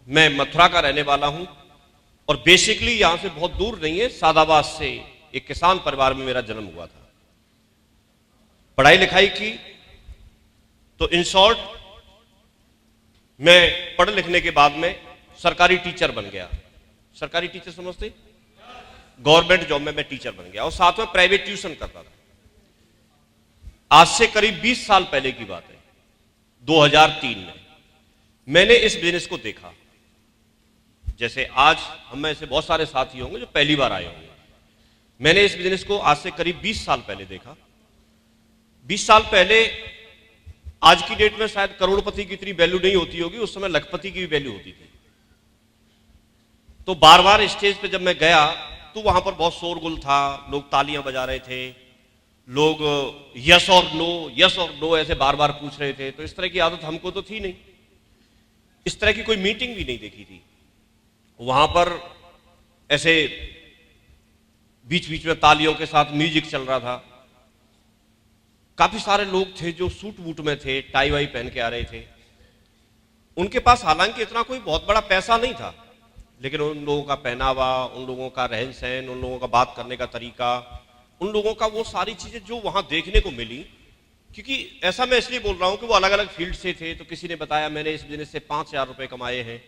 मैं मथुरा का रहने वाला हूं और बेसिकली यहां से बहुत दूर नहीं है, सादाबाद से एक किसान परिवार में मेरा जन्म हुआ था। पढ़ाई लिखाई की तो इन शॉर्ट मैं पढ़ लिखने के बाद में सरकारी टीचर बन गया। सरकारी टीचर समझते? गवर्नमेंट जॉब में मैं टीचर बन गया और साथ में प्राइवेट ट्यूशन करता था। आज से करीब 20 साल पहले की बात है, 2003 में मैंने इस बिजनेस को देखा। जैसे आज हम में से बहुत सारे साथी होंगे जो पहली बार आए होंगे। मैंने इस बिजनेस को आज से करीब 20 साल पहले देखा। 20 साल पहले, आज की डेट में शायद करोड़पति की इतनी वैल्यू नहीं होती होगी, उस समय लखपति की भी वैल्यू होती थी। तो बार बार स्टेज पे जब मैं गया तो वहां पर बहुत शोरगुल था, लोग तालियां बजा रहे थे, लोग यस और नो ऐसे बार बार पूछ रहे थे। तो इस तरह की आदत हमको तो थी नहीं, इस तरह की कोई मीटिंग भी नहीं देखी थी। वहां पर ऐसे बीच बीच में तालियों के साथ म्यूजिक चल रहा था। काफी सारे लोग थे जो सूट वूट में थे, टाई वाई पहन के आ रहे थे। उनके पास हालांकि इतना कोई बहुत बड़ा पैसा नहीं था, लेकिन उन लोगों का पहनावा, उन लोगों का रहन सहन, उन लोगों का बात करने का तरीका, उन लोगों का वो सारी चीजें जो वहां देखने को मिली। क्योंकि ऐसा मैं इसलिए बोल रहा हूं कि वो अलग अलग फील्ड से थे। तो किसी ने बताया मैंने इस बिजनेस से 5,000 रुपए कमाए हैं,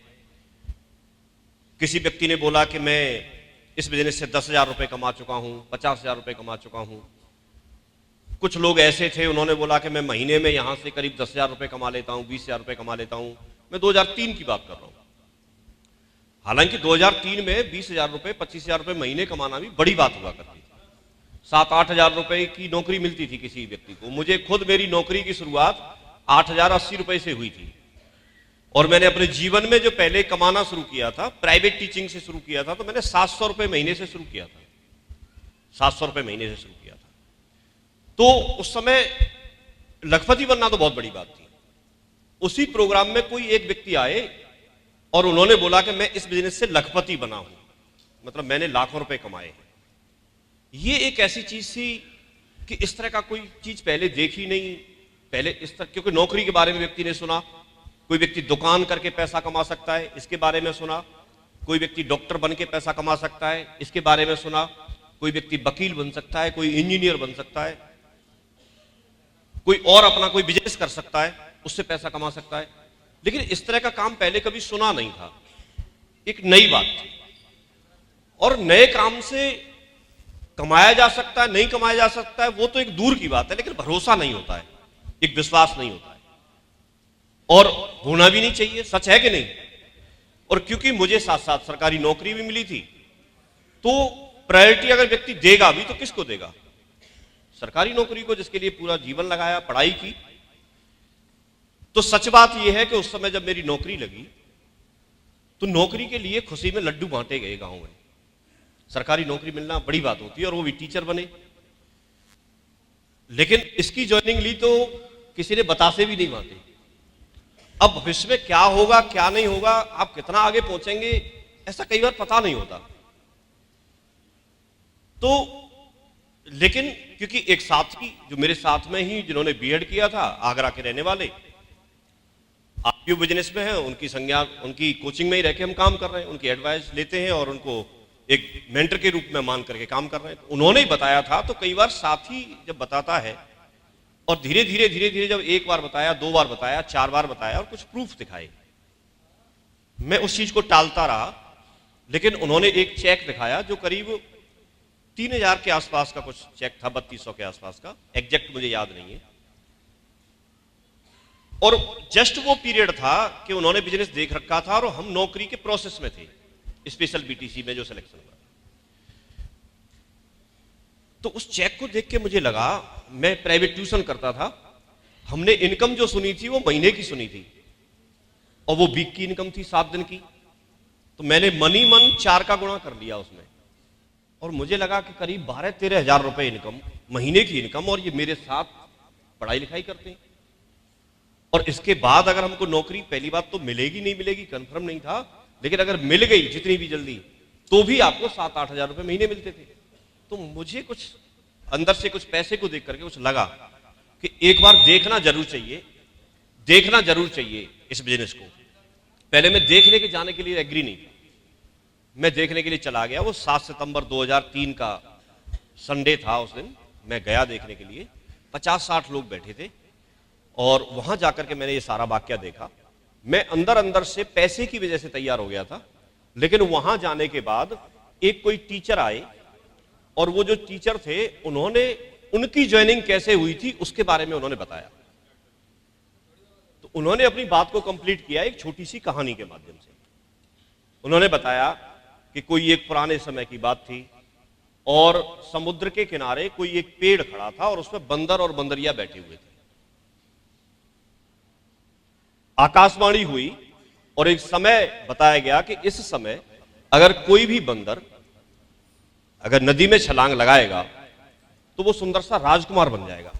किसी व्यक्ति ने बोला कि मैं इस बिजनेस से 10,000 रुपए कमा चुका हूं, 50,000 रुपए कमा चुका हूं। कुछ लोग ऐसे थे, उन्होंने बोला कि मैं महीने में यहां से करीब 10,000 रुपए कमा लेता हूं, 20,000 रुपए कमा लेता हूं। मैं 2003 की बात कर रहा हूं। हालांकि 2003 में 20,000 रुपए, 25,000 रुपए महीने कमाना भी बड़ी बात हुआ करती थी। 7-8 हजार रुपए की नौकरी मिलती थी किसी व्यक्ति को। मुझे खुद मेरी नौकरी की शुरुआत 8,080 रुपए से हुई थी और मैंने अपने जीवन में जो पहले कमाना शुरू किया था, प्राइवेट टीचिंग से शुरू किया था, तो मैंने 700 रुपए महीने से शुरू किया था। 700 रुपए महीने से शुरू किया था। तो उस समय लखपति बनना तो बहुत बड़ी बात थी। उसी प्रोग्राम में कोई एक व्यक्ति आए और उन्होंने बोला कि मैं इस बिजनेस से लखपति बना हूं, मतलब मैंने लाखों रुपए कमाए। ये एक ऐसी चीज थी कि इस तरह का कोई चीज पहले देखी नहीं। पहले इस तरह, क्योंकि नौकरी के बारे में व्यक्ति ने सुना, कोई व्यक्ति दुकान करके पैसा कमा सकता है, इसके बारे में सुना। कोई व्यक्ति डॉक्टर बन के पैसा कमा सकता है, इसके बारे में सुना। कोई व्यक्ति वकील बन सकता है, कोई इंजीनियर बन सकता है, कोई और अपना कोई बिजनेस कर सकता है, उससे पैसा कमा सकता है। लेकिन इस तरह का काम पहले कभी सुना नहीं था, एक नई बात थी। और नए काम से कमाया जा सकता है, नहीं कमाया जा सकता है, वो तो एक दूर की बात है, लेकिन भरोसा नहीं होता है, एक विश्वास नहीं होता है, और होना भी नहीं चाहिए। सच है कि नहीं? और क्योंकि मुझे साथ साथ सरकारी नौकरी भी मिली थी, तो प्रायोरिटी अगर व्यक्ति देगा भी तो किसको देगा? सरकारी नौकरी को, जिसके लिए पूरा जीवन लगाया, पढ़ाई की। तो सच बात यह है कि उस समय जब मेरी नौकरी लगी तो नौकरी के लिए खुशी में लड्डू बांटे गए गांव में। सरकारी नौकरी मिलना बड़ी बात होती है, और वो भी टीचर बने। लेकिन इसकी ज्वाइनिंग ली तो किसी ने बतासे भी नहीं बांटे। अब भविष्य में क्या होगा, क्या नहीं होगा, आप कितना आगे पहुंचेंगे, ऐसा कई बार पता नहीं होता। तो लेकिन क्योंकि एक साथी जो मेरे साथ में ही, जिन्होंने बीएड किया था, आगरा के रहने वाले, आरपीओ बिजनेस में है, उनकी संज्ञा, उनकी कोचिंग में ही रह के हम काम कर रहे हैं, उनकी एडवाइस लेते हैं और उनको एक मेंटर के रूप में मान करके काम कर रहे हैं। तो उन्होंने ही बताया था। तो कई बार साथी जब बताता है और धीरे धीरे जब एक बार बताया, 2 बार बताया, 4 बार बताया और कुछ प्रूफ दिखाए, मैं उस चीज को टालता रहा। लेकिन उन्होंने एक चेक दिखाया जो करीब 3,000 के आसपास का कुछ चेक था, 3200 के आसपास का, एग्जैक्ट मुझे याद नहीं है। और जस्ट वो पीरियड था कि उन्होंने बिजनेस देख रखा था और हम नौकरी के प्रोसेस में थे, स्पेशल बीटीसी में जो सिलेक्शन हुआ। तो उस चेक को देख के मुझे लगा, मैं प्राइवेट ट्यूशन करता था, हमने इनकम जो सुनी थी वो महीने की सुनी थी और वो वीक की इनकम थी, 7 दिन की। तो मैंने मनी मन 4 का गुणा कर लिया उसमें, और मुझे लगा कि करीब 12-13 हजार रुपए इनकम, महीने की इनकम, और ये मेरे साथ पढ़ाई लिखाई करते हैं। और इसके बाद अगर हमको नौकरी, पहली बात तो मिलेगी नहीं मिलेगी कंफर्म नहीं था, लेकिन अगर मिल गई जितनी भी जल्दी, तो भी आपको 7-8 हजार रुपए महीने मिलते थे। तो मुझे कुछ अंदर से, कुछ पैसे को देख करके कुछ लगा कि एक बार देखना जरूर चाहिए, देखना जरूर चाहिए इस बिजनेस को। पहले मैं देखने के जाने के लिए एग्री नहीं था, मैं देखने के लिए चला गया। वो 7 सितंबर 2003 का संडे था, उस दिन मैं गया देखने के लिए। 50-60 लोग बैठे थे और वहां जाकर के मैंने ये सारा वाकया देखा। मैं अंदर अंदर से पैसे की वजह से तैयार हो गया था, लेकिन वहां जाने के बाद एक कोई टीचर आए और वो जो टीचर थे उन्होंने उनकी ज्वाइनिंग कैसे हुई थी उसके बारे में उन्होंने बताया। तो उन्होंने अपनी बात को कंप्लीट किया एक छोटी सी कहानी के माध्यम से। उन्होंने बताया कि कोई एक पुराने समय की बात थी और समुद्र के किनारे कोई एक पेड़ खड़ा था और उसमें बंदर और बंदरिया बैठे हुए थे। आकाशवाणी हुई और एक समय बताया गया कि इस समय अगर कोई भी बंदर अगर नदी में छलांग लगाएगा तो वो सुंदर सा राजकुमार बन जाएगा,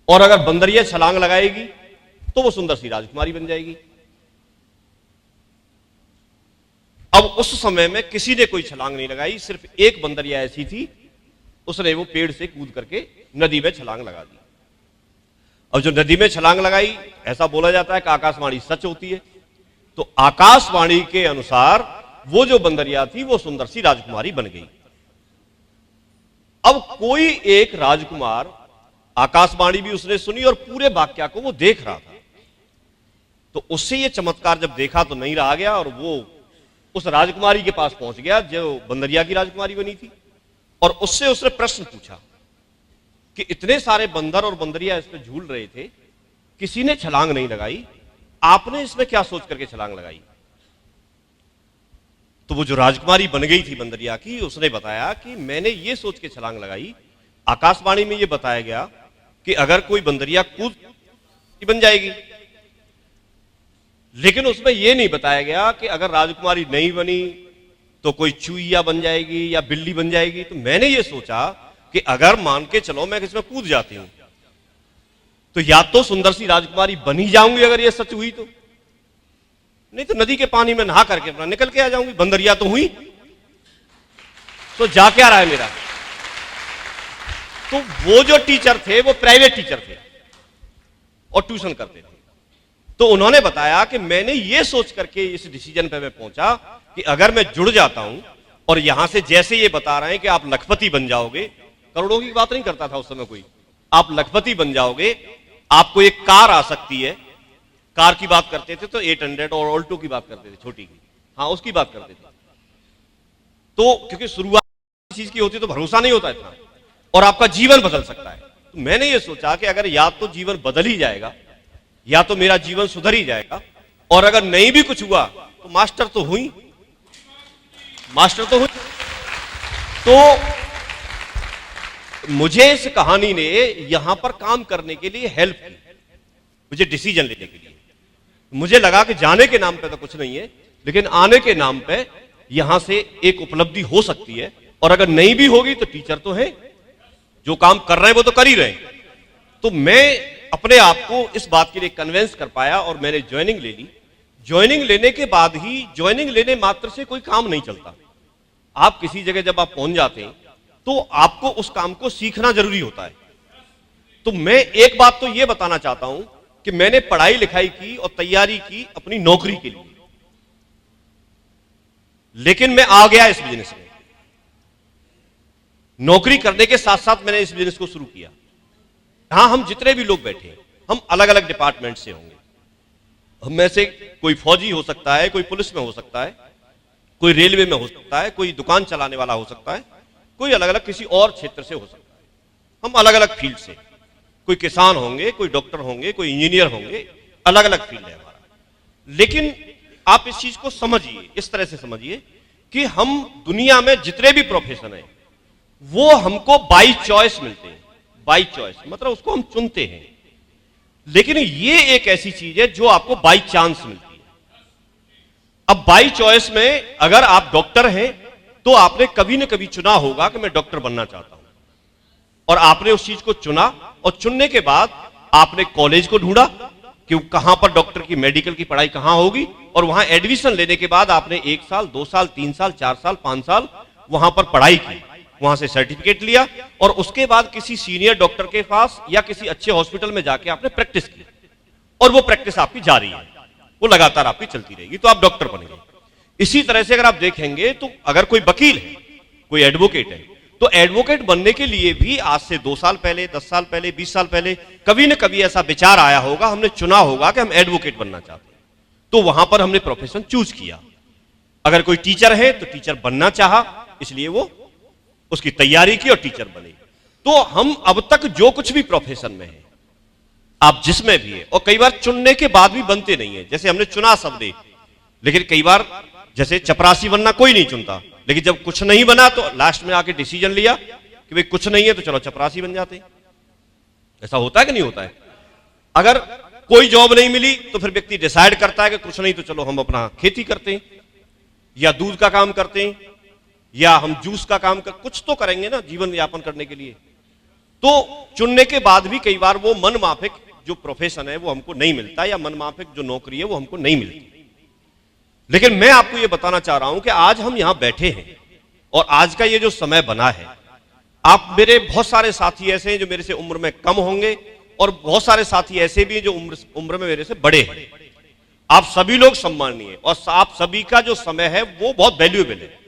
और अगर बंदरिया छलांग लगाएगी तो वो सुंदर सी राजकुमारी बन जाएगी। अब उस समय में किसी ने कोई छलांग नहीं लगाई, सिर्फ एक बंदरिया ऐसी थी, उसने वो पेड़ से कूद करके नदी में छलांग लगा दी। अब जो नदी में छलांग लगाई, ऐसा बोला जाता है कि आकाशवाणी सच होती है, तो आकाशवाणी के अनुसार वो जो बंदरिया थी वो सुंदर सी राजकुमारी बन गई। अब कोई एक राजकुमार, आकाशवाणी भी उसने सुनी और पूरे वाक्या को वो देख रहा था, तो उससे ये चमत्कार जब देखा तो नहीं रहा गया और वो उस राजकुमारी के पास पहुंच गया जो बंदरिया की राजकुमारी बनी थी, और उससे उसने प्रश्न पूछा कि इतने सारे बंदर और बंदरिया इस पे झूल रहे थे, किसी ने छलांग नहीं लगाई, आपने इसमें क्या सोच करके छलांग लगाई? तो वो जो राजकुमारी बन गई थी बंदरिया की, उसने बताया कि मैंने ये सोच के छलांग लगाई, आकाशवाणी में ये बताया गया कि अगर कोई बंदरिया कूद बन जाएगी, लेकिन उसमें यह नहीं बताया गया कि अगर राजकुमारी नहीं बनी तो कोई चूहिया बन जाएगी या बिल्ली बन जाएगी। तो मैंने ये सोचा कि अगर मान के चलो मैं इसमें कूद जाती हूं तो या तो सुंदर सी राजकुमारी बन ही जाऊंगी अगर ये सच हुई, तो नहीं तो नदी के पानी में नहा करके अपना निकल के आ जाऊंगी। बंदरिया तो हुई, तो जा क्या रहा है मेरा? तो वो जो टीचर थे वो प्राइवेट टीचर थे और ट्यूशन करते थे, तो उन्होंने बताया कि मैंने ये सोच करके इस डिसीजन पे मैं पहुंचा कि अगर मैं जुड़ जाता हूं और यहां से जैसे ये बता रहे हैं कि आप लखपति बन जाओगे, करोड़ों की बात नहीं करता था उस समय कोई, आप लखपति बन जाओगे, आपको एक कार आ सकती है, कार की बात करते थे तो 800 और ऑल्टो की बात करते थे, छोटी की, हाँ उसकी बात करते थे। तो क्योंकि शुरुआत चीज की होती तो भरोसा नहीं होता इतना, और आपका जीवन बदल सकता है। तो मैंने ये सोचा कि अगर या तो जीवन बदल ही जाएगा या तो मेरा जीवन सुधर ही जाएगा, और अगर नहीं भी कुछ हुआ तो मास्टर तो हुई, मास्टर तो हुई। तो मुझे इस कहानी ने यहां पर काम करने के लिए हेल्प की, मुझे डिसीजन लेने के लिए। मुझे लगा कि जाने के नाम पे तो कुछ नहीं है, लेकिन आने के नाम पे यहां से एक उपलब्धि हो सकती है, और अगर नहीं भी होगी तो टीचर तो है, जो काम कर रहे हैं वो तो कर ही रहे हैं। तो मैं अपने आप को इस बात के लिए कन्विंस कर पाया और मैंने ज्वाइनिंग ले ली। ज्वाइनिंग लेने के बाद ही, ज्वाइनिंग लेने मात्र से कोई काम नहीं चलता। आप किसी जगह जब आप पहुंच जाते हैं तो आपको उस काम को सीखना जरूरी होता है। तो मैं एक बात तो यह बताना चाहता हूं कि मैंने पढ़ाई लिखाई की और तैयारी की अपनी नौकरी के लिए, लेकिन मैं आ गया इस बिजनेस में। नौकरी करने के साथ साथ मैंने इस बिजनेस को शुरू किया। यहां हम जितने भी लोग बैठे हैं, हम अलग अलग डिपार्टमेंट से होंगे। हम में से कोई फौजी हो सकता है, कोई पुलिस में हो सकता है, कोई रेलवे में हो सकता है, कोई दुकान चलाने वाला हो सकता है, कोई अलग अलग किसी और क्षेत्र से हो सकता है। हम अलग अलग फील्ड से, कोई किसान होंगे, कोई डॉक्टर होंगे, कोई इंजीनियर होंगे, अलग अलग फील्ड है हमारा। लेकिन आप इस चीज को समझिए, इस तरह से समझिए कि हम दुनिया में जितने भी प्रोफेशन है वो हमको बाई चॉइस मिलते हैं। बाई चॉइस मतलब उसको हम चुनते हैं, लेकिन ये एक ऐसी चीज है जो आपको बाई चांस मिलती है। अब बाई चॉइस में अगर आप डॉक्टर हैं तो आपने कभी ना कभी चुना होगा कि मैं डॉक्टर बनना चाहता हूं, और आपने उस चीज को चुना, और चुनने के बाद आपने कॉलेज को ढूंढा कि कहां पर डॉक्टर की मेडिकल की पढ़ाई कहां होगी, और वहां एडमिशन लेने के बाद आपने 1 साल 2 साल 3 साल 4 साल 5 साल वहां पर पढ़ाई की, वहां से सर्टिफिकेट लिया, और उसके बाद किसी सीनियर डॉक्टर के पास या किसी अच्छे हॉस्पिटल में जाके आपने प्रैक्टिस की, और वो प्रैक्टिस आपकी जारी है। वो लगातार आपकी चलती रहेगी, तो आप डॉक्टर बनेंगे। इसी तरह से अगर आप देखेंगे तो अगर कोई वकील है, कोई एडवोकेट है, तो एडवोकेट बनने के लिए भी आज से 2 साल पहले, 10 साल पहले, 20 साल पहले कभी न कभी ऐसा विचार आया होगा, हमने चुना होगा कि हम एडवोकेट बनना चाहते हैं, तो वहां पर हमने प्रोफेशन चूज किया। अगर कोई टीचर है तो टीचर बनना चाहा, इसलिए वो उसकी तैयारी की और टीचर बने। तो हम अब तक जो कुछ भी प्रोफेशन में है, आप जिसमें भी है, और कई बार चुनने के बाद भी बनते नहीं है। जैसे हमने चुना शब्द, लेकिन कई बार जैसे चपरासी बनना कोई नहीं चुनता, लेकिन जब कुछ नहीं बना तो लास्ट में आके डिसीजन लिया कि भाई कुछ नहीं है तो चलो चपरासी बन जाते। ऐसा होता है कि नहीं होता है? अगर कोई जॉब नहीं मिली तो फिर व्यक्ति डिसाइड करता है कि कुछ नहीं तो चलो हम अपना खेती करते हैं, या दूध का काम करते हैं, या हम जूस का काम कुछ तो करेंगे ना जीवन यापन करने के लिए। तो चुनने के बाद भी कई बार वो मन माफिक जो प्रोफेशन है वो हमको नहीं मिलता, या मन माफिक जो नौकरी है वो हमको नहीं मिलती। लेकिन मैं आपको ये बताना चाह रहा हूं कि आज हम यहां बैठे हैं और आज का ये जो समय बना है, आप मेरे बहुत सारे साथी ऐसे हैं जो मेरे से उम्र में कम होंगे, और बहुत सारे साथी ऐसे भी हैं जो उम्र में मेरे से बड़े हैं। आप सभी लोग सम्माननीय, और आप सभी का जो समय है वो बहुत वैल्यूएबल है।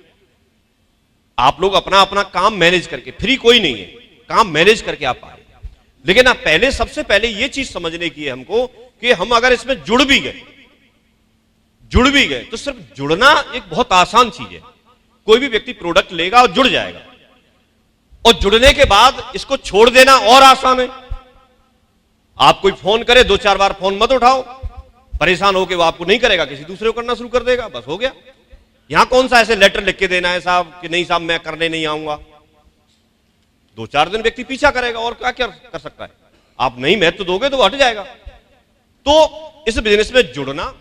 आप लोग अपना अपना काम मैनेज करके, फ्री कोई नहीं है, काम मैनेज करके आप आए। लेकिन आप पहले, सबसे पहले ये चीज समझने की है हमको कि हम अगर इसमें जुड़ भी गए तो सिर्फ जुड़ना एक बहुत आसान चीज है। कोई भी व्यक्ति प्रोडक्ट लेगा और जुड़ जाएगा, और जुड़ने के बाद इसको छोड़ देना और आसान है। आप कोई फोन करे, 2-4 बार फोन मत उठाओ, परेशान होकर वो आपको नहीं करेगा, किसी दूसरे को करना शुरू कर देगा, बस हो गया। यहां कौन सा ऐसे लेटर लिख के देना है साहब कि नहीं साहब मैं करने नहीं आऊंगा। 2-4 दिन व्यक्ति पीछा करेगा, और क्या क्या कर सकता है। आप नहीं महत्व दोगे तो वो हट जाएगा। तो इस बिजनेस में जुड़ना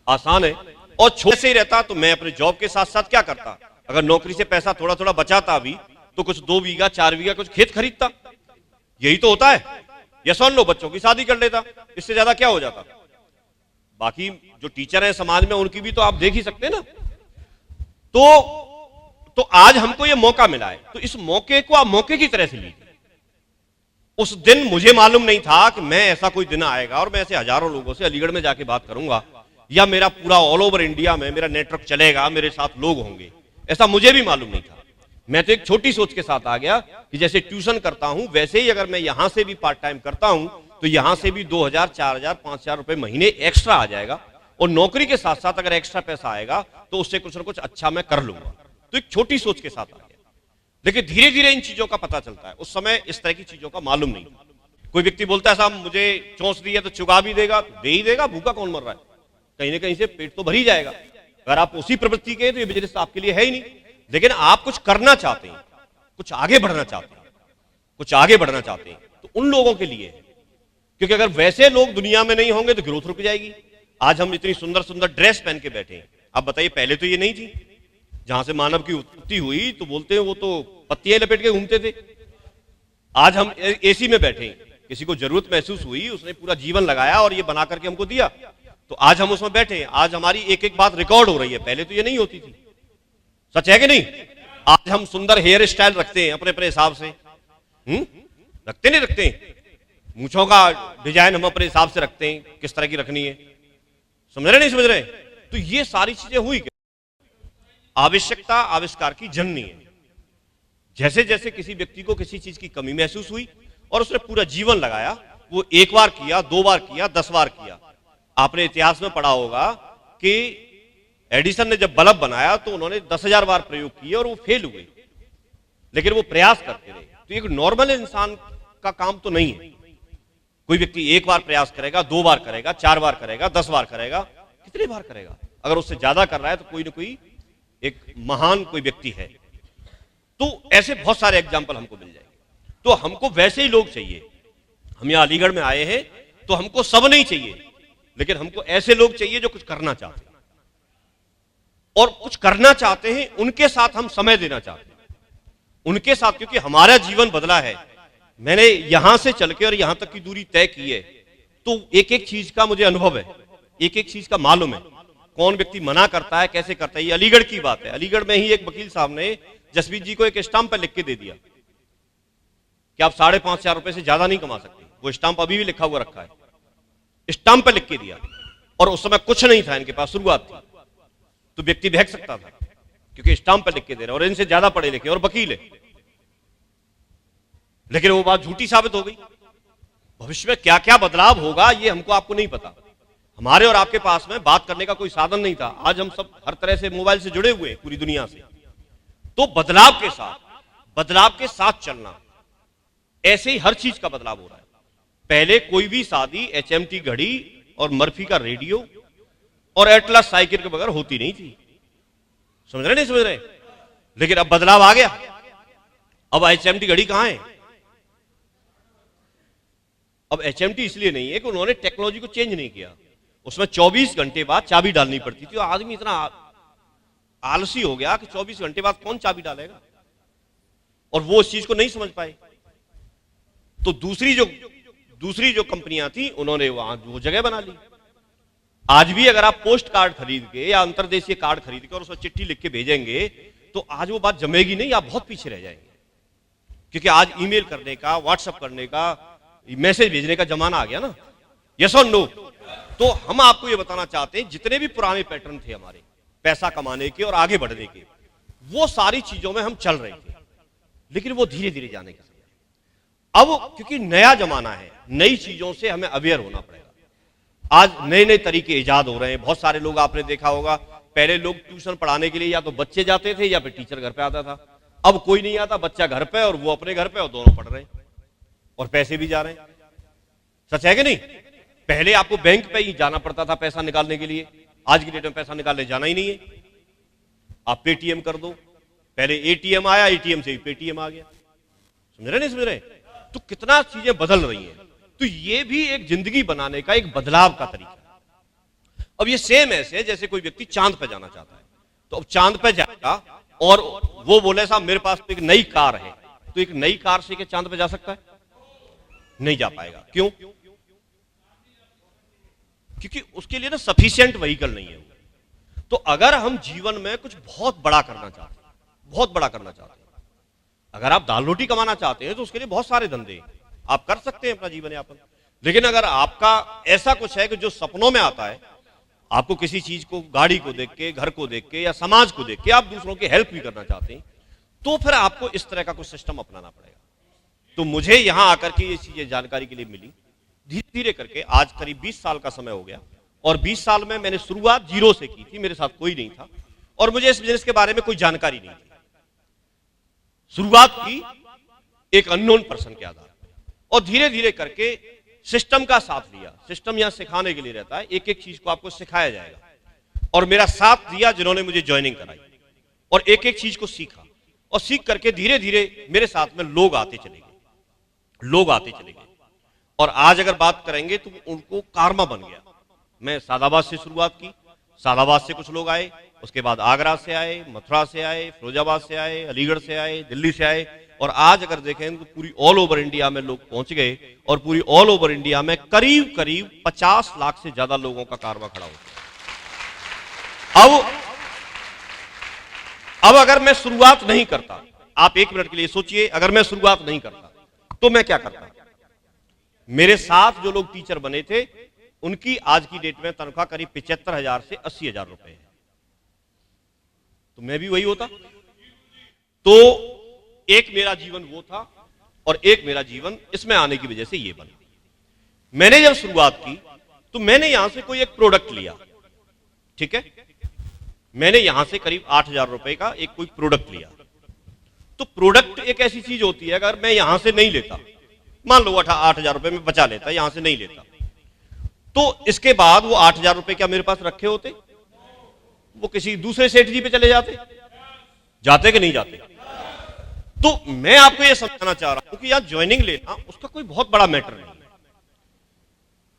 आसान है, और छोटे से ही रहता तो मैं अपने जॉब के साथ साथ क्या करता, अगर नौकरी से पैसा थोड़ा थोड़ा बचाता भी तो कुछ 2 बीघा 4 बीघा कुछ खेत खरीदता। यही तो होता है। या सुन लो, बच्चों की शादी कर लेता, इससे ज्यादा क्या हो जाता। बाकी जो टीचर हैं समाज में उनकी भी तो आप देख ही सकते हैं ना। तो आज हमको ये मौका मिला है, तो इस मौके को आप मौके की तरह से लीजिए। उस दिन मुझे मालूम नहीं था कि मैं ऐसा कोई दिन आएगा और मैं ऐसे हजारों लोगों से अलीगढ़ में जाके बात करूंगा, या मेरा पूरा ऑल ओवर इंडिया में मेरा नेटवर्क चलेगा, मेरे साथ लोग होंगे, ऐसा मुझे भी मालूम नहीं था। मैं तो एक छोटी सोच के साथ आ गया कि जैसे ट्यूशन करता हूं वैसे ही अगर मैं यहां से भी पार्ट टाइम करता हूं तो यहां से भी 2000, 4000, 5000 रुपए महीने एक्स्ट्रा आ जाएगा, और नौकरी के साथ साथ अगर एक्स्ट्रा पैसा आएगा तो उससे कुछ ना कुछ अच्छा मैं कर लूंगा। तो एक छोटी सोच के साथ आ गया। लेकिन धीरे धीरे इन चीजों का पता चलता है, उस समय इस तरह की चीजों का मालूम नहीं था। कोई व्यक्ति बोलता है साहब मुझे चोंच दी है तो चुगा भी देगा, दे ही देगा, भूखा कौन मर रहा है, कहीं ना कहीं से पेट तो भर ही जाएगा। अगर आप उसी प्रवृत्ति के तो ये बिजनेस आपके लिए है ही नहीं। लेकिन आप कुछ करना चाहते हैं, कुछ आगे बढ़ना चाहते हैं, कुछ आगे बढ़ना चाहते हैं, तो उन लोगों के लिए है। क्योंकि अगर वैसे लोग दुनिया में नहीं होंगे तो ग्रोथ रुक जाएगी। आज हम इतनी सुंदर सुंदर ड्रेस पहन के बैठे हैं, आप बताइए पहले तो ये नहीं थी। जहां से मानव की उत्पत्ति हुई तो बोलते हैं वो तो पत्तियां लपेट के घूमते थे। आज हम एसी में बैठे हैं, किसी को जरूरत महसूस हुई, उसने पूरा जीवन लगाया और ये बना करके हमको दिया, तो आज हम उसमें बैठे हैं। आज हमारी एक एक बात रिकॉर्ड हो रही है, पहले तो ये नहीं होती थी। सच है कि नहीं? आज हम सुंदर हेयर स्टाइल रखते हैं अपने अपने हिसाब से, रखते नहीं रखते हैं? मूंछों का डिजाइन हम अपने हिसाब से रखते हैं, किस तरह की रखनी है, समझ रहे नहीं समझ रहे? तो ये सारी चीजें हुई क्या? आवश्यकता आविष्कार की जननी है। जैसे जैसे किसी व्यक्ति को किसी चीज की कमी महसूस हुई और उसने पूरा जीवन लगाया, वो 1 बार किया, 2 बार किया, 10 बार किया। आपने इतिहास में पढ़ा होगा कि एडिसन ने जब बल्ब बनाया तो उन्होंने 10,000 बार प्रयोग किए और वो फेल हुए, लेकिन वो प्रयास करते रहे। तो एक नॉर्मल इंसान का काम तो नहीं है। कोई व्यक्ति 1 बार प्रयास करेगा, 2 बार करेगा, 4 बार करेगा, 10 बार करेगा, कितने बार करेगा? अगर उससे ज्यादा कर रहा है तो कोई ना कोई एक महान कोई व्यक्ति है। तो ऐसे बहुत सारे एग्जाम्पल हमको मिल जाएंगे। तो हमको वैसे ही लोग चाहिए। हम यहां अलीगढ़ में आए हैं तो हमको सब नहीं चाहिए, लेकिन हमको ऐसे लोग चाहिए जो कुछ करना चाहते हैं, और कुछ करना चाहते हैं उनके साथ हम समय देना चाहते हैं, उनके साथ, क्योंकि हमारा जीवन बदला है। मैंने यहां से चल के और यहां तक की दूरी तय की है, तो एक एक चीज का मुझे अनुभव है, एक एक चीज का मालूम है, कौन व्यक्ति मना करता है, कैसे करता है। ये अलीगढ़ की बात है। अलीगढ़ में ही एक वकील साहब ने जसवीर जी को एक स्टाम्प पर लिख के दे दिया कि आप 5,500 रुपए से ज्यादा नहीं कमा सकते। वो स्टाम्प अभी भी लिखा हुआ रखा है, स्टाम्प पर लिख के दिया। और उस समय कुछ नहीं था इनके पास, शुरुआत थी, तो व्यक्ति बहक सकता था क्योंकि स्टाम्प पे लिख के दे रहे और इनसे ज्यादा पढ़े लिखे और वकील है। लेकिन वो बात झूठी साबित हो गई। भविष्य में क्या क्या बदलाव होगा ये हमको आपको नहीं पता। हमारे और आपके पास में बात करने का कोई साधन नहीं था। आज हम सब हर तरह से मोबाइल से जुड़े हुए हैं पूरी दुनिया से। तो बदलाव के साथ चलना, ऐसे ही हर चीज का बदलाव हो रहा है। पहले कोई भी शादी एचएमटी घड़ी और मर्फी का रेडियो और एटलस साइकिल के बगैर होती नहीं थी। समझ रहे नहीं समझ रहे? लेकिन अब बदलाव आ गया। अब एचएमटी घड़ी कहां है? अब एचएमटी इसलिए नहीं है कि उन्होंने टेक्नोलॉजी को चेंज नहीं किया। उसमें 24 घंटे बाद चाबी डालनी पड़ती थी और आदमी इतना आलसी हो गया कि 24 घंटे बाद कौन चाबी डालेगा, और वो इस चीज को नहीं समझ पाए। तो दूसरी जो कंपनियां थी उन्होंने वहां वो जगह बना ली। आज भी अगर आप पोस्ट कार्ड खरीद के या अंतरदेशीय कार्ड खरीद के और उसमें चिट्ठी लिख के भेजेंगे तो आज वो बात जमेगी नहीं, आप बहुत पीछे रह जाएंगे। क्योंकि आज ईमेल करने का, व्हाट्सएप करने का, मैसेज भेजने का जमाना आ गया ना। यस और नो? तो हम आपको ये बताना चाहते हैं जितने भी पुराने पैटर्न थे हमारे पैसा कमाने के और आगे बढ़ने के, वो सारी चीजों में हम चल रहे थे, लेकिन वो धीरे धीरे जाने का। अब क्योंकि नया जमाना है, नई चीजों से हमें अवेयर होना पड़ेगा। आज नए नए तरीके इजाद हो रहे हैं। बहुत सारे लोग आपने देखा होगा, पहले लोग ट्यूशन पढ़ाने के लिए या तो बच्चे जाते थे या फिर टीचर घर पे आता था। अब कोई नहीं आता, बच्चा घर पे और वो अपने घर पे, और दोनों पढ़ रहे हैं और पैसे भी जा रहे हैं। सच है कि नहीं? पहले आपको बैंक पे ही जाना पड़ता था पैसा निकालने के लिए, आज की डेट में पैसा निकालने जाना ही नहीं है, आप पेटीएम कर दो। पहले एटीएम आया, एटीएम से ही पेटीएम आ गया। समझ रहे नहीं समझ रहे? तो कितना चीजें बदल रही हैं। तो ये भी एक जिंदगी बनाने का एक बदलाव का तरीका है। अब ये सेम ऐसे जैसे कोई व्यक्ति चांद पे जाना चाहता है, तो अब चांद पे जाएगा और वो बोले साहब मेरे पास तो एक नई कार है, तो एक नई कार से क्या चांद पे जा सकता है? नहीं जा पाएगा। क्यों? क्योंकि उसके लिए ना सफिशिएंट व्हीकल नहीं है। तो अगर हम जीवन में कुछ बहुत बड़ा करना चाहते हैं, बहुत बड़ा करना चाहते हैं, अगर आप दाल रोटी कमाना चाहते हैं तो उसके लिए बहुत सारे धंधे आप कर सकते हैं अपना जीवन यापन। लेकिन अगर आपका ऐसा कुछ है कि जो सपनों में आता है, आपको किसी चीज को, गाड़ी को देख के, घर को देख के या समाज को देख के आप दूसरों की हेल्प भी करना चाहते हैं, तो फिर आपको इस तरह का कुछ सिस्टम अपनाना पड़ेगा। तो मुझे यहां आकर के ये चीजें जानकारी के लिए मिली। धीरे धीरे करके आज करीब 20 साल का समय हो गया और 20 साल में मैंने शुरुआत जीरो से की थी। मेरे साथ कोई नहीं था और मुझे इस बिजनेस के बारे में कोई जानकारी नहीं थी। शुरुआत की एक अननोन पर्सन के आधार और धीरे धीरे करके सिस्टम का साथ लिया। सिस्टम यहां सिखाने के लिए रहता है, एक एक चीज को आपको सिखाया जाएगा। और मेरा साथ दिया जिन्होंने मुझे ज्वाइनिंग कराई और एक एक चीज को सीखा और सीख करके धीरे धीरे मेरे साथ में लोग आते चले गए। और आज अगर बात करेंगे तो उनको कारमा बन गया। मैं सादाबाद से शुरुआत की, सादाबाद से कुछ लोग आए, उसके बाद आगरा से आए, मथुरा से आए, फिरोजाबाद से आए, अलीगढ़ से आए, दिल्ली से आए, और आज अगर देखें तो पूरी ऑल ओवर इंडिया में लोग पहुंच गए और पूरी ऑल ओवर इंडिया में करीब करीब 50 लाख से ज्यादा लोगों का कारोबार खड़ा हो गया। अब अगर मैं शुरुआत नहीं करता, आप एक मिनट के लिए सोचिए, अगर मैं शुरुआत नहीं करता तो मैं क्या करता? मेरे साथ जो लोग टीचर बने थे उनकी आज की डेट में तनख्वाह करीब 75,000 से 80,000 रुपए है, तो मैं भी वही होता। तो एक मेरा जीवन वो था और एक मेरा जीवन इसमें आने की वजह से ये बना। मैंने जब शुरुआत की तो मैंने यहां से कोई एक प्रोडक्ट लिया, ठीक है, मैंने यहां से करीब 8,000 रुपए का एक कोई प्रोडक्ट लिया। तो प्रोडक्ट एक ऐसी चीज होती है, अगर मैं यहां से नहीं लेता, मान लो 8,000 रुपए में बचा लेता, यहां से नहीं लेता, तो इसके बाद वो 8,000 रुपए क्या मेरे पास रखे होते? वो किसी दूसरे सेठ जी पे चले जाते कि नहीं जाते? तो मैं आपको यह समझाना चाह रहा हूं कि यार ज्वाइनिंग लेना उसका कोई बहुत बड़ा मैटर नहीं है।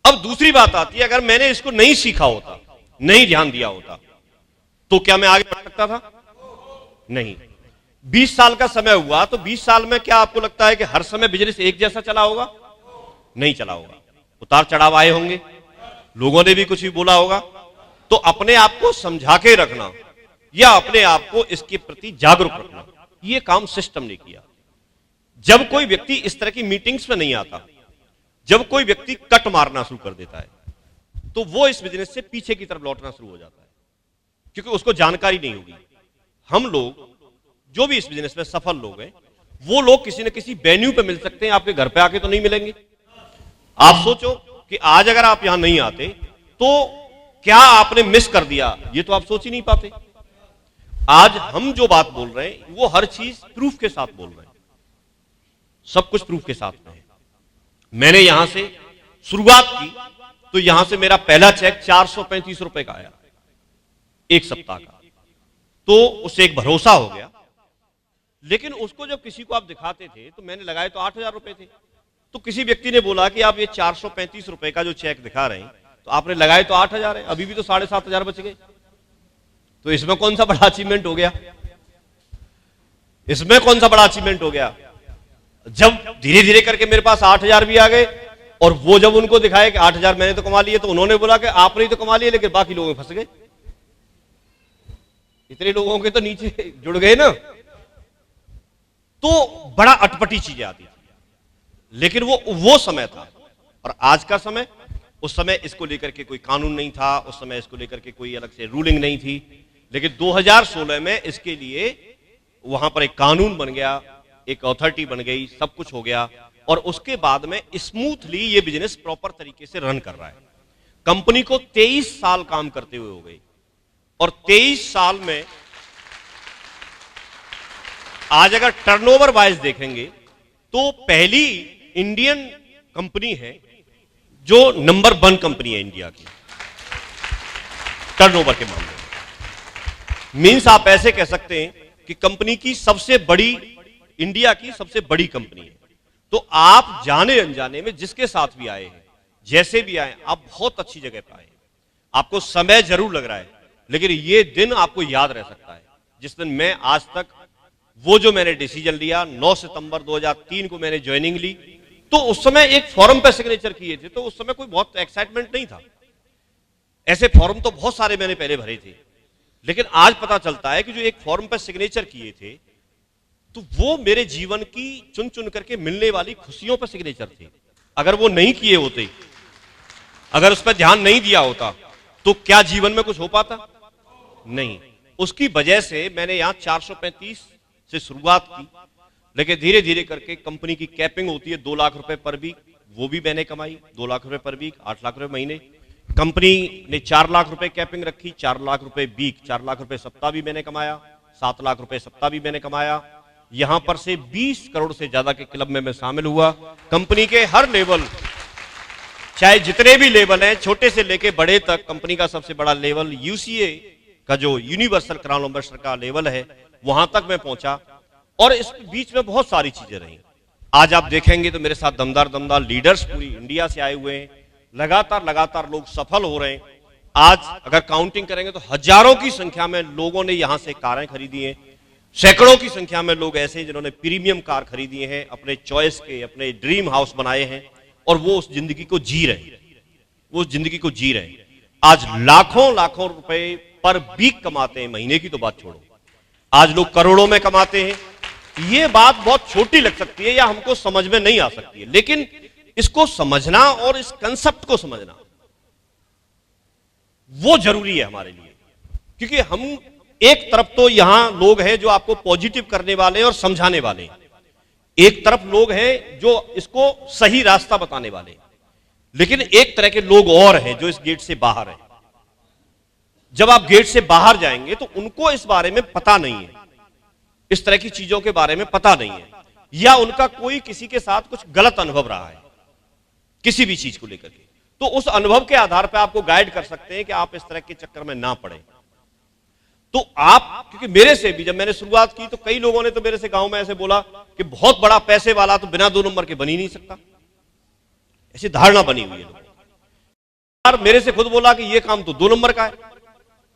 अब दूसरी बात आती है, अगर मैंने इसको नहीं सीखा होता, नहीं ध्यान दिया होता, तो क्या मैं आगे बढ़ सकता था? नहीं। 20 साल का समय हुआ, तो 20 साल में क्या आपको लगता है कि हर समय बिजनेस एक जैसा चला होगा? नहीं चला होगा, उतार चढ़ाव आए होंगे, लोगों ने भी कुछ भी बोला होगा। तो अपने आप को समझा के रखना या अपने आप को इसके प्रति जागरूक रखना, यह काम सिस्टम ने किया। जब कोई व्यक्ति इस तरह की मीटिंग्स में नहीं आता, जब कोई व्यक्ति कट मारना शुरू कर देता है, तो वो इस बिजनेस से पीछे की तरफ लौटना शुरू हो जाता है, क्योंकि उसको जानकारी नहीं होगी। हम लोग जो भी इस बिजनेस में सफल लोग हैं, वो लोग किसी न किसी वेन्यू पे मिल सकते हैं, आपके घर पे आके तो नहीं मिलेंगे। आप सोचो कि आज अगर आप यहां नहीं आते तो क्या आपने मिस कर दिया, ये तो आप सोच ही नहीं पाते। आज हम जो बात बोल रहे हैं वो हर चीज प्रूफ के साथ बोल रहे हैं, सब कुछ प्रूफ के साथ में है। मैंने यहां से शुरुआत की तो यहां से मेरा पहला चेक 435 रुपए का आया, एक सप्ताह का, तो उससे एक भरोसा हो गया। लेकिन उसको जब किसी को आप दिखाते थे तो मैंने लगाए तो 8,000 रुपए थे, तो किसी व्यक्ति ने बोला कि आप ये 435 रुपए का जो चेक दिखा रहे हैं, तो आपने लगाए तो 8,000 है, अभी भी तो 7,500 बच गए, तो इसमें कौन सा बड़ा अचीवमेंट हो गया? इसमें कौन सा बड़ा अचीवमेंट हो गया? जब धीरे धीरे करके मेरे पास 8,000 भी आ गए, और वो जब उनको दिखाए कि 8,000 मैंने तो कमा लिए, तो उन्होंने बोला कि आपने ही तो कमा लिए, लेकिन बाकी लोग फंस गए। इतने लोगों के तो नीचे जुड़ गए ना, तो बड़ा अटपटी चीजें आती थी। लेकिन वो समय था, और आज का समय, उस समय इसको लेकर के कोई कानून नहीं था, उस समय इसको लेकर के कोई अलग से रूलिंग नहीं थी। लेकिन 2016 में इसके लिए वहां पर एक कानून बन गया, एक अथॉरिटी बन गई, सब कुछ हो गया, और उसके बाद में स्मूथली ये बिजनेस प्रॉपर तरीके से रन कर रहा है। कंपनी को 23 साल काम करते हुए हो गई, और 23 साल में आज अगर टर्नओवर वाइज देखेंगे तो पहली इंडियन कंपनी है जो नंबर 1 कंपनी है इंडिया की टर्नओवर के मामले में। मींस आप ऐसे कह सकते हैं कि कंपनी की सबसे बड़ी, इंडिया की सबसे बड़ी कंपनी है। तो आप जाने अनजाने में जिसके साथ भी आए हैं, जैसे भी आए, आप बहुत अच्छी जगह पर आए। आपको समय जरूर लग रहा है, लेकिन ये दिन आपको याद रह सकता है जिस दिन मैं आज तक, वो जो मैंने डिसीजन लिया 9 सितंबर 2003 को मैंने ज्वाइनिंग ली, तो उस समय एक फॉर्म पे सिग्नेचर किए थे, तो उस समय कोई बहुत एक्साइटमेंट नहीं था। ऐसे फॉर्म तो बहुत सारे मैंने पहले भरे थे, लेकिन आज पता चलता है कि जो एक फॉर्म पे सिग्नेचर किए थे, तो वो मेरे जीवन की चुन चुन करके मिलने वाली खुशियों पर सिग्नेचर थे। अगर वो नहीं किए होते, अगर उस पर ध्यान नहीं दिया होता, तो क्या जीवन में कुछ हो पाता? नहीं। उसकी वजह से मैंने यहां 435 से शुरुआत की, लेकिन धीरे धीरे करके कंपनी की कैपिंग होती है 2 लाख रुपए पर वीक, वो भी मैंने कमाई 2 लाख रुपए पर वीक, 8 लाख रुपए महीने। कंपनी ने 4 लाख रुपए कैपिंग रखी, 4 लाख रुपए वीक, 4 लाख रुपए सप्ताह भी मैंने कमाया, 7 लाख रुपए सप्ताह भी मैंने कमाया। यहां पर से 20 करोड़ से ज्यादा के क्लब में मैं शामिल हुआ। कंपनी के हर लेवल, चाहे जितने भी लेवल हैं, छोटे से लेके बड़े तक, कंपनी का सबसे बड़ा लेवल यूसीए का जो यूनिवर्सल क्राउन एम्बेसडर का लेवल है, वहां तक मैं पहुंचा। और इस बीच में बहुत सारी चीजें रही। आज आप देखेंगे तो मेरे साथ दमदार दमदार लीडर्स पूरी इंडिया से आए हुए हैं। लगातार लगातार लोग सफल हो रहे हैं। आज अगर काउंटिंग करेंगे तो हजारों की संख्या में लोगों ने यहां से कारें खरीदी हैं, सैकड़ों की संख्या में लोग ऐसे हैं जिन्होंने प्रीमियम कार खरीदी हैं, अपने चॉइस के, अपने ड्रीम हाउस बनाए हैं, और वो उस जिंदगी को जी रहे हैं, वो उस जिंदगी को जी रहे हैं। आज लाखों लाखों रुपए पर वीक कमाते हैं, महीने की तो बात छोड़ो, आज लोग करोड़ों में कमाते हैं। ये बात बहुत छोटी लग सकती है या हमको समझ में नहीं आ सकती है, लेकिन इसको समझना और इस कंसेप्ट को समझना वो जरूरी है हमारे लिए। क्योंकि हम एक तरफ तो यहां लोग हैं जो आपको पॉजिटिव करने वाले और समझाने वाले हैं, एक तरफ लोग हैं जो इसको सही रास्ता बताने वाले हैं, लेकिन एक तरह के लोग और हैं जो इस गेट से बाहर हैं। जब आप गेट से बाहर जाएंगे तो उनको इस बारे में पता नहीं है, इस तरह की चीजों के बारे में पता नहीं है, या उनका कोई किसी के साथ कुछ गलत अनुभव रहा है किसी भी चीज को लेकर के, तो उस अनुभव के आधार पर आपको गाइड कर सकते हैं कि आप इस तरह के चक्कर में ना पड़े। तो आप, क्योंकि मेरे से भी जब मैंने शुरुआत की तो कई लोगों ने तो मेरे से गांव में ऐसे बोला कि बहुत बड़ा पैसे वाला तो बिना 2 नंबर के बन ही नहीं सकता, ऐसी धारणा बनी हुई है। मेरे से खुद बोला कि यह काम तो 2 नंबर का है।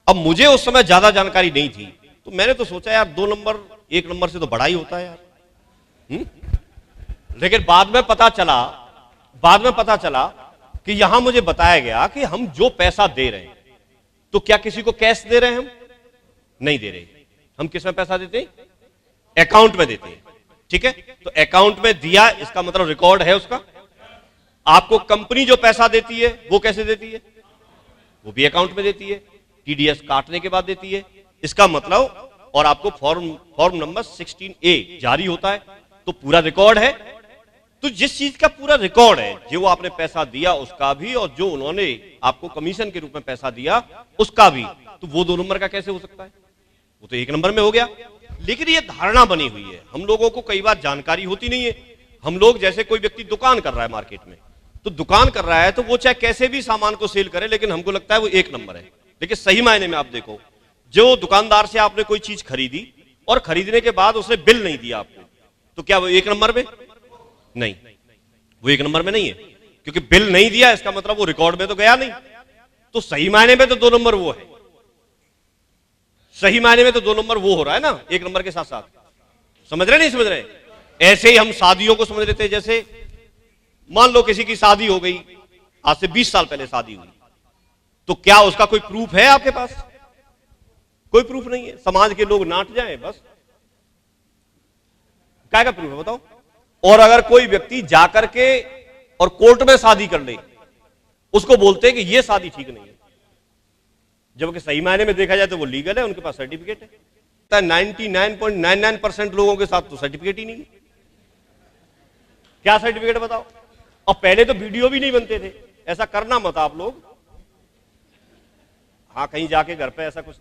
अब मुझे उस समय ज्यादा जानकारी नहीं थी, तो मैंने तो सोचा यार 2 नंबर 1 नंबर से तो बड़ा ही होता है यार। लेकिन बाद में पता चला कि यहां मुझे बताया गया कि हम जो पैसा दे रहे हैं, तो क्या किसी को कैश दे रहे हैं? हम नहीं दे रहे। हम किस में पैसा देते हैं? अकाउंट में देते हैं। ठीक है, तो अकाउंट में दिया, इसका मतलब रिकॉर्ड है उसका। आपको कंपनी जो पैसा देती है वो कैसे देती है? वो भी अकाउंट में देती है, टीडीएस काटने के बाद देती है। इसका मतलब, और आपको फॉर्म नंबर 16A जारी होता है, तो पूरा रिकॉर्ड है। तो जिस चीज का पूरा रिकॉर्ड है, जो आपने पैसा दिया उसका भी, और जो उन्होंने आपको कमीशन के रूप में पैसा दिया उसका भी, तो वो 2 नंबर का कैसे हो सकता है? वो तो 1 नंबर में हो गया। लेकिन ये धारणा बनी हुई है, हम लोगों को कई बार जानकारी होती नहीं है। हम लोग, जैसे कोई व्यक्ति दुकान कर रहा है मार्केट में, तो दुकान कर रहा है तो वो चाहे कैसे भी सामान को सेल करे, लेकिन हमको लगता है वो 1 नंबर है। लेकिन सही मायने में आप देखो, जो दुकानदार से आपने कोई चीज खरीदी और खरीदने के बाद उसने बिल नहीं दिया आपको, तो क्या वो 1 नंबर में? नहीं, वो 1 नंबर में नहीं है, क्योंकि बिल नहीं दिया, इसका मतलब वो रिकॉर्ड में तो गया नहीं। तो सही मायने में तो 2 नंबर वो है, सही मायने में तो 2 नंबर वो हो रहा है ना 1 नंबर के साथ साथ। समझ रहे नहीं समझ रहे? ऐसे ही हम शादियों को समझ लेते हैं। जैसे मान लो किसी की शादी हो गई, आज से 20 साल पहले शादी हुई, तो क्या उसका कोई प्रूफ है आपके पास? कोई प्रूफ नहीं है। समाज के लोग नाट जाएं बस, क्या का प्रूफ है बताओ? और अगर कोई व्यक्ति जाकर के और कोर्ट में शादी कर ले, उसको बोलते हैं कि यह शादी ठीक नहीं है, जबकि सही मायने में देखा जाए तो वो लीगल है, उनके पास सर्टिफिकेट है। 99.99% लोगों के साथ तो सर्टिफिकेट ही नहीं है। क्या सर्टिफिकेट बताओ? और पहले तो वीडियो भी नहीं बनते थे। ऐसा करना मत आप लोग। हाँ, कहीं जाके घर पे ऐसा कुछ